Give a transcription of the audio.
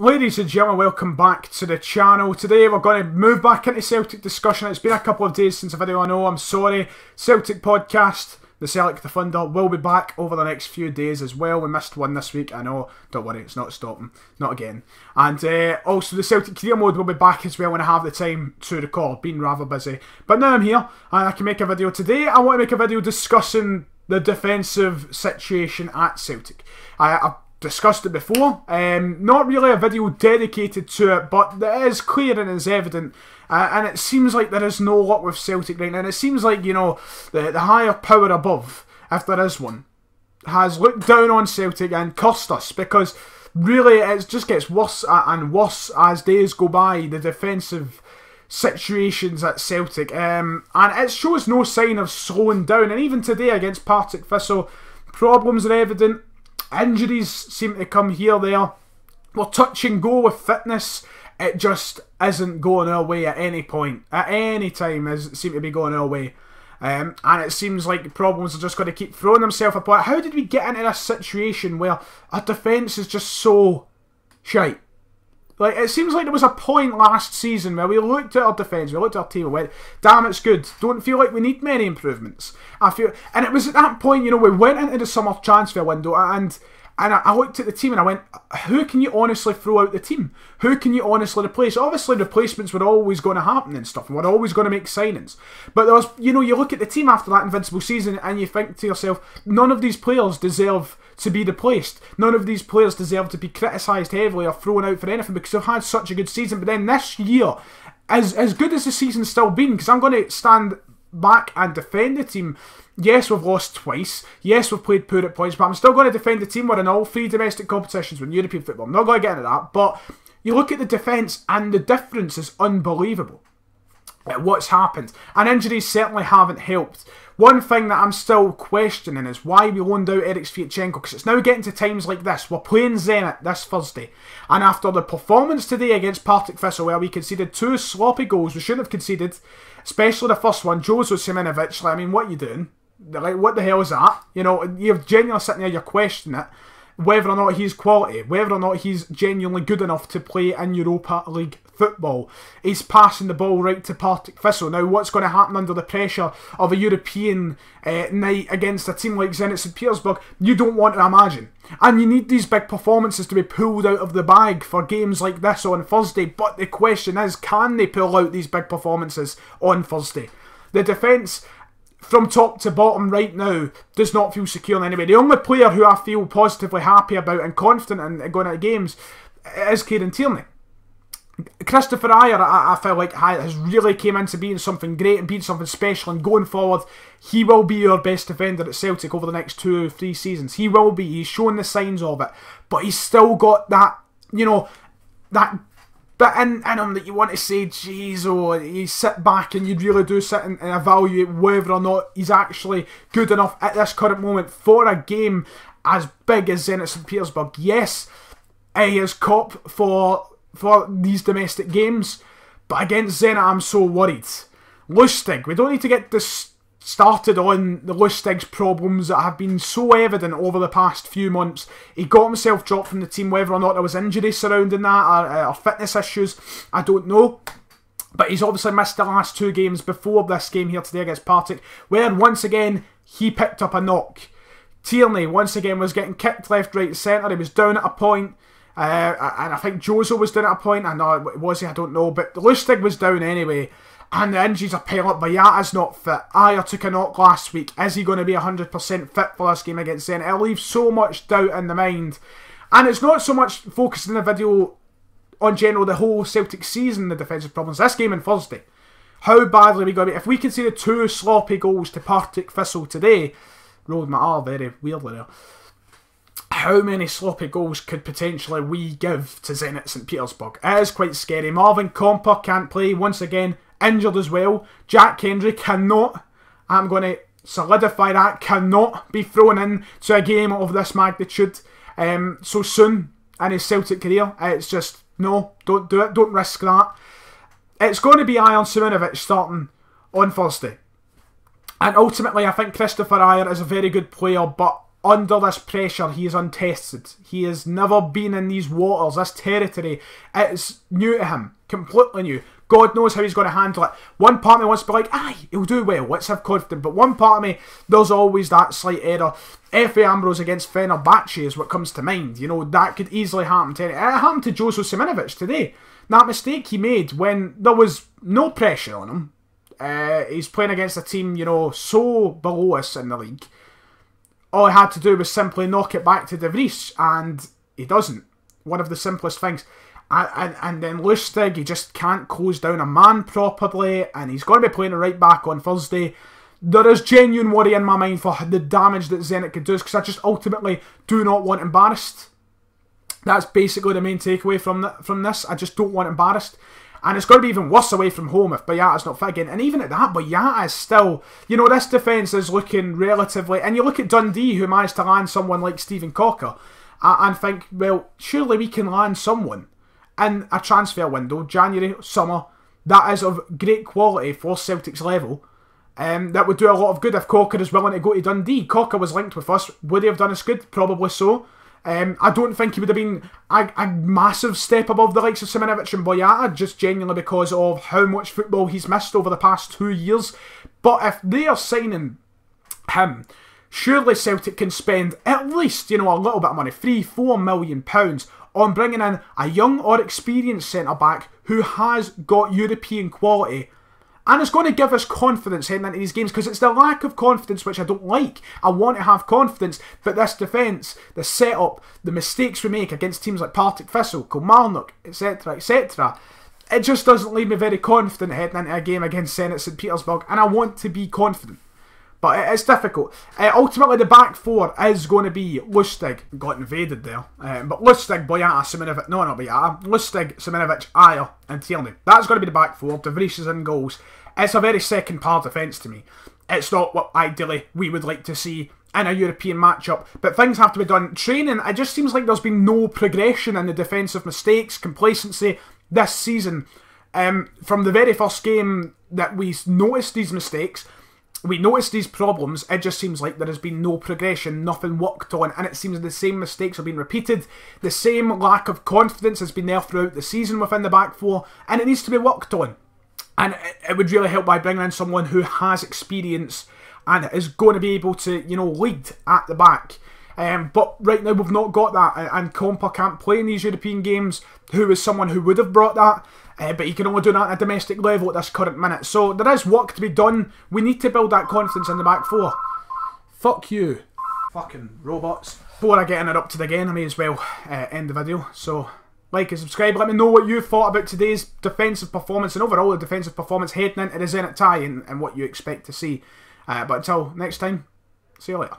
Ladies and gentlemen, welcome back to the channel. Today we're going to move back into Celtic discussion. It's been a couple of days since a video, I know, I'm sorry. Celtic podcast, the Celtic Defense will be back over the next few days as well. We missed one this week, I know, don't worry, it's not stopping, not again. And also the Celtic career mode will be back as well when I have the time to record, been rather busy. But now I'm here and I can make a video today. I want to make a video discussing the defensive situation at Celtic. I've discussed it before, not really a video dedicated to it, but it is clear and it's evident, and it seems like there is no luck with Celtic right now, and it seems like, you know, the higher power above, if there is one, has looked down on Celtic and cursed us, because really it just gets worse and worse as days go by, the defensive situations at Celtic, and it shows no sign of slowing down, and even today against Partick Thistle, problems are evident. Injuries seem to come here, there. We're touch and go with fitness. It just isn't going our way at any point. At any time, it seems to be going our way. And it seems like problems are just going to keep throwing themselves apart. How did we get into this situation where our defence is just so shite? Like, it seems like there was a point last season where we looked at our defence, we looked at our team and went, damn, it's good. Don't feel like we need many improvements. And it was at that point, you know, we went into the summer transfer window and I looked at the team and I went, who can you honestly throw out the team? Who can you honestly replace? Obviously, replacements were always going to happen and stuff, and we're always going to make signings. But there was, you know, you look at the team after that invincible season and you think to yourself, none of these players deserve to be replaced. None of these players deserve to be criticised heavily or thrown out for anything because they've had such a good season. But then this year, as good as the season's still been, because I'm going to stand back and defend the team. Yes, we've lost twice. Yes, we've played poor at points, but I'm still going to defend the team. We're in all three domestic competitions with European football. I'm not going to get into that, but you look at the defence and the difference is unbelievable at what's happened. And injuries certainly haven't helped. One thing that I'm still questioning is why we loaned out Eric Sviatchenko, because it's now getting to times like this. We're playing Zenit this Thursday, and after the performance today against Partick Thistle, where we conceded two sloppy goals we shouldn't have conceded, especially the first one, Jozo Siminovic, like, I mean, what are you doing? Like, what the hell is that? You know, you're genuinely sitting there, you're questioning it, whether or not he's quality, whether or not he's genuinely good enough to play in Europa League football. He's passing the ball right to Partick Thistle. Now, what's going to happen under the pressure of a European night against a team like Zenit St Petersburg, you don't want to imagine. And you need these big performances to be pulled out of the bag for games like this on Thursday. But the question is, can they pull out these big performances on Thursday? The defence, from top to bottom right now, does not feel secure in any way. The only player who I feel positively happy about and confident in going out of games is Kieran Tierney. Christopher Ajer, I feel like, has really came into being something great and being something special, and going forward, he will be our best defender at Celtic over the next 2 or 3 seasons. He will be. He's shown the signs of it. But he's still got that, you know, that bit in him that you want to say, geez, oh, you sit back and you really do sit and evaluate whether or not he's actually good enough at this current moment for a game as big as Zenit St Petersburg. Yes, he is cop for these domestic games, but against Zenit I'm so worried. Lustig, we don't need to get this started on the Lustig's problems that have been so evident over the past few months. He got himself dropped from the team, whether or not there was injuries surrounding that or fitness issues, I don't know. But he's obviously missed the last 2 games before this game here today against Partick, where once again he picked up a knock. Tierney once again was getting kicked left, right, centre. He was down at a point. And I think Jozo was down at a point. I know, was he? I don't know. But Lustig was down anyway. And the injuries are piling up. Bayata's not fit. Ajer took a knock last week. Is he going to be 100% fit for this game against Zenit? It leaves so much doubt in the mind. And it's not so much focused in the video on general the whole Celtic season, the defensive problems. This game on Thursday. How badly are we going to be? If we conceded 2 sloppy goals to Partick Thistle today, rolled my R very weirdly there. How many sloppy goals could potentially we give to Zenit St Petersburg? It is quite scary. Marvin Comper can't play once again, injured as well. Jack Hendry cannot, I'm going to solidify that, cannot be thrown in to a game of this magnitude so soon in his Celtic career. It's just, no, don't do it, don't risk that. It's going to be Ion Siminovic starting on Thursday. And ultimately, I think Christopher Ajer is a very good player, but under this pressure, he is untested. He has never been in these waters, this territory. It's new to him, completely new. God knows how he's going to handle it. One part of me wants to be like, aye, he'll do well, let's have confidence. But one part of me, there's always that slight error. Efe Ambrose against Fenerbahce is what comes to mind. You know, that could easily happen to anyone. It happened to Jozo Siminovic today. That mistake he made when there was no pressure on him. He's playing against a team, you know, so below us in the league. All he had to do was simply knock it back to De Vries, and he doesn't. One of the simplest things. And then Lustig, he just can't close down a man properly, and he's going to be playing it right back on Thursday. There is genuine worry in my mind for the damage that Zenit could do, because I just ultimately do not want embarrassed. That's basically the main takeaway from this. I just don't want embarrassed. And it's going to be even worse away from home if Boyata's not fit again. And even at that, Boyata is still... You know, this defence is looking relatively... And you look at Dundee, who managed to land someone like Stephen Cocker, and think, well, surely we can land someone in a transfer window, January, summer, that is of great quality for Celtic's level. That would do a lot of good if Cocker is willing to go to Dundee. Cocker was linked with us. Would he have done us good? Probably so. I don't think he would have been a massive step above the likes of Siminovic and Boyata, just genuinely because of how much football he's missed over the past 2 years. But if they are signing him, surely Celtic can spend at least, you know, a little bit of money, £3-4 million, on bringing in a young or experienced centre-back who has got European quality. And it's going to give us confidence heading into these games, because it's the lack of confidence which I don't like. I want to have confidence, but this defence, the setup, the mistakes we make against teams like Partick Thistle, Kilmarnock, etc., etc., it just doesn't leave me very confident heading into a game against Zenit St Petersburg, and I want to be confident. But it's difficult. Ultimately, the back four is going to be Lustig. Got invaded there. But Lustig, Boyata, Siminovic... No, not Boyata. Lustig, Siminovic, Ayer and Tierney. That's going to be the back four. De Vries is in goals. It's a very second-par defence to me. It's not what ideally we would like to see in a European matchup. But things have to be done. Training, it just seems like there's been no progression in the defensive mistakes, complacency this season. From the very first game that we noticed these mistakes... We noticed these problems, it just seems like there has been no progression, nothing worked on, and it seems the same mistakes are being repeated. The same lack of confidence has been there throughout the season within the back four, and it needs to be worked on. And it would really help by bringing in someone who has experience and is going to be able to, you know, lead at the back. But right now we've not got that, and Compa can't play in these European games, who is someone who would have brought that. But he can only do that at a domestic level at this current minute. So there is work to be done. We need to build that confidence in the back four. Fuck you. Fucking robots. Before I get interrupted again, I may as well end the video. So like and subscribe. Let me know what you thought about today's defensive performance and overall the defensive performance heading into the Zenit tie and what you expect to see. But until next time, see you later.